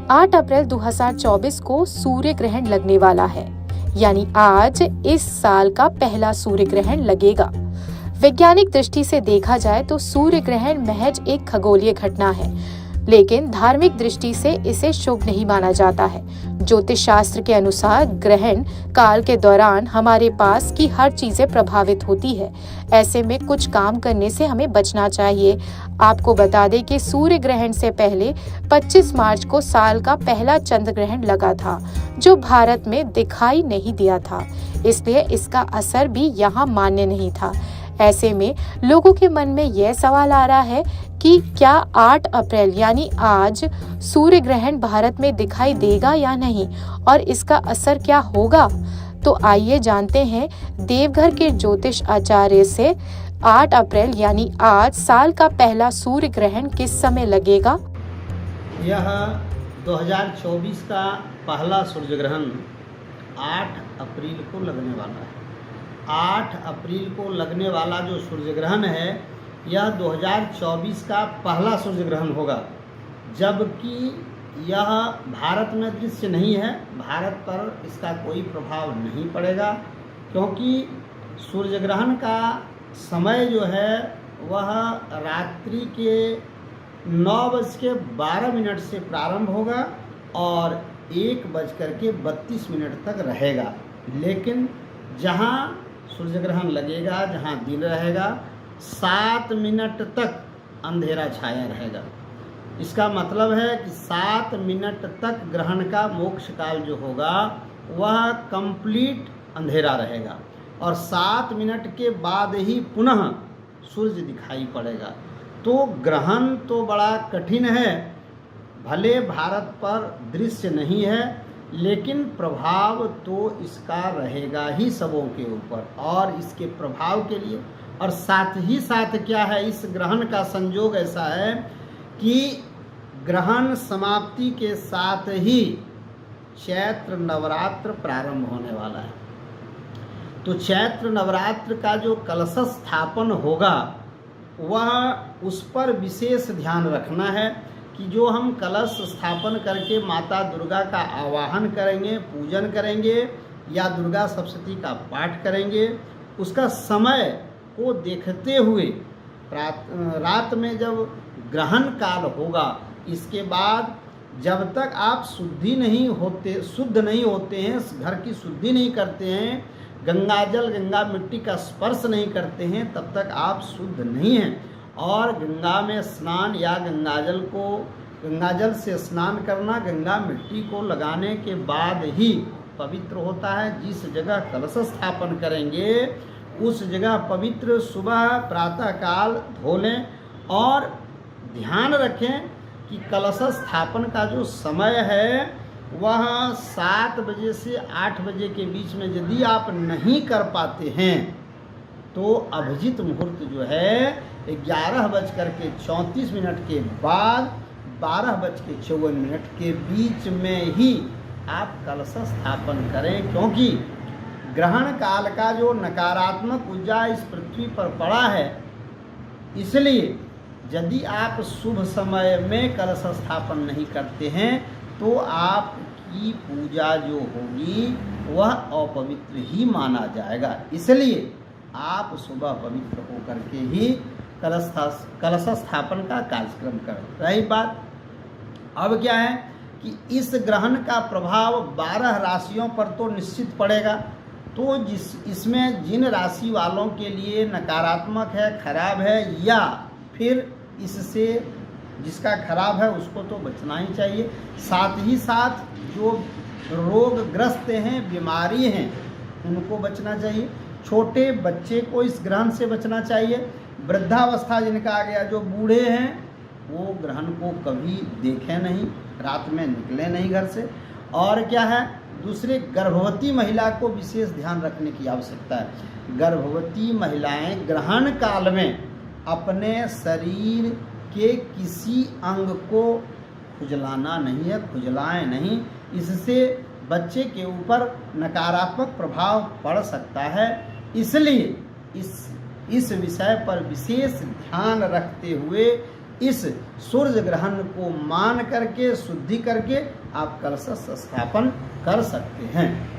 8 अप्रैल 2024 को सूर्य ग्रहण लगने वाला है, यानी आज इस साल का पहला सूर्य ग्रहण लगेगा। वैज्ञानिक दृष्टि से देखा जाए तो सूर्य ग्रहण महज एक खगोलीय घटना है, लेकिन धार्मिक दृष्टि से इसे शुभ नहीं माना जाता है। ज्योतिष शास्त्र के अनुसार ग्रहण काल के दौरान हमारे पास की हर चीजें प्रभावित होती है। ऐसे में कुछ काम करने से हमें बचना चाहिए। आपको बता दें कि सूर्य ग्रहण से पहले 25 मार्च को साल का पहला चंद्र ग्रहण लगा था, जो भारत में दिखाई नहीं दिया था, इसलिए इसका असर भी यहाँ मान्य नहीं था। ऐसे में लोगों के मन में यह सवाल आ रहा है कि क्या 8 अप्रैल यानी आज सूर्य ग्रहण भारत में दिखाई देगा या नहीं, और इसका असर क्या होगा। तो आइए जानते हैं देवघर के ज्योतिष आचार्य से 8 अप्रैल यानी आज साल का पहला सूर्य ग्रहण किस समय लगेगा। यह 2024 का पहला सूर्य ग्रहण 8 अप्रैल को लगने वाला है। 8 अप्रैल को लगने वाला जो सूर्य ग्रहण है, यह 2024 का पहला सूर्य ग्रहण होगा, जबकि यह भारत में दृश्य नहीं है। भारत पर इसका कोई प्रभाव नहीं पड़ेगा, क्योंकि सूर्य ग्रहण का समय जो है वह रात्रि के 9:12 से प्रारंभ होगा और 1:32 तक रहेगा। लेकिन जहाँ सूर्य ग्रहण लगेगा, जहाँ दिन रहेगा, 7 मिनट तक अंधेरा छाया रहेगा। इसका मतलब है कि 7 मिनट तक ग्रहण का मोक्ष काल जो होगा वह कंप्लीट अंधेरा रहेगा और 7 मिनट के बाद ही पुनः सूर्य दिखाई पड़ेगा। तो ग्रहण तो बड़ा कठिन है, भले भारत पर दृश्य नहीं है, लेकिन प्रभाव तो इसका रहेगा ही सबों के ऊपर। और इसके प्रभाव के लिए और साथ ही साथ क्या है, इस ग्रहण का संयोग ऐसा है कि ग्रहण समाप्ति के साथ ही चैत्र नवरात्र प्रारंभ होने वाला है। तो चैत्र नवरात्र का जो कलश स्थापन होगा वह उस पर विशेष ध्यान रखना है कि जो हम कलश स्थापन करके माता दुर्गा का आवाहन करेंगे, पूजन करेंगे या दुर्गा सप्तशती का पाठ करेंगे, उसका समय को देखते हुए रात में जब ग्रहण काल होगा, इसके बाद जब तक आप शुद्ध नहीं होते हैं, घर की शुद्धि नहीं करते हैं, गंगाजल गंगा मिट्टी का स्पर्श नहीं करते हैं, तब तक आप शुद्ध नहीं हैं। और गंगा में स्नान या गंगाजल से स्नान करना गंगा मिट्टी को लगाने के बाद ही पवित्र होता है। जिस जगह कलश स्थापन करेंगे उस जगह पवित्र सुबह प्रातः काल धो लें और ध्यान रखें कि कलश स्थापन का जो समय है वह 7 बजे से 8 बजे के बीच में यदि आप नहीं कर पाते हैं तो अभिजित मुहूर्त जो है 11:34 के बाद 12:54 के बीच में ही आप कलश स्थापन करें, क्योंकि ग्रहण काल का जो नकारात्मक ऊर्जा इस पृथ्वी पर पड़ा है, इसलिए यदि आप शुभ समय में कलश स्थापन नहीं करते हैं तो आपकी पूजा जो होगी वह अपवित्र ही माना जाएगा। इसलिए आप सुबह पवित्र होकर के ही कलश स्थापन का कार्यक्रम करें। रही बात, अब क्या है कि इस ग्रहण का प्रभाव 12 राशियों पर तो निश्चित पड़ेगा। तो इसमें जिन राशि वालों के लिए नकारात्मक है, खराब है, या फिर इससे जिसका खराब है उसको तो बचना ही चाहिए। साथ ही साथ जो रोगग्रस्त हैं, बीमारी हैं, उनको बचना चाहिए। छोटे बच्चे को इस ग्रहण से बचना चाहिए। वृद्धावस्था जिनका आ गया, जो बूढ़े हैं, वो ग्रहण को कभी देखें नहीं, रात में निकले नहीं घर से। और क्या है, दूसरे गर्भवती महिला को विशेष ध्यान रखने की आवश्यकता है। गर्भवती महिलाएं ग्रहण काल में अपने शरीर के किसी अंग को खुजलाना नहीं है, खुजलाएं नहीं, इससे बच्चे के ऊपर नकारात्मक प्रभाव पड़ सकता है। इसलिए इस विषय पर विशेष ध्यान रखते हुए इस सूर्य ग्रहण को मान करके शुद्धि करके आप कलश स्थापन कर सकते हैं।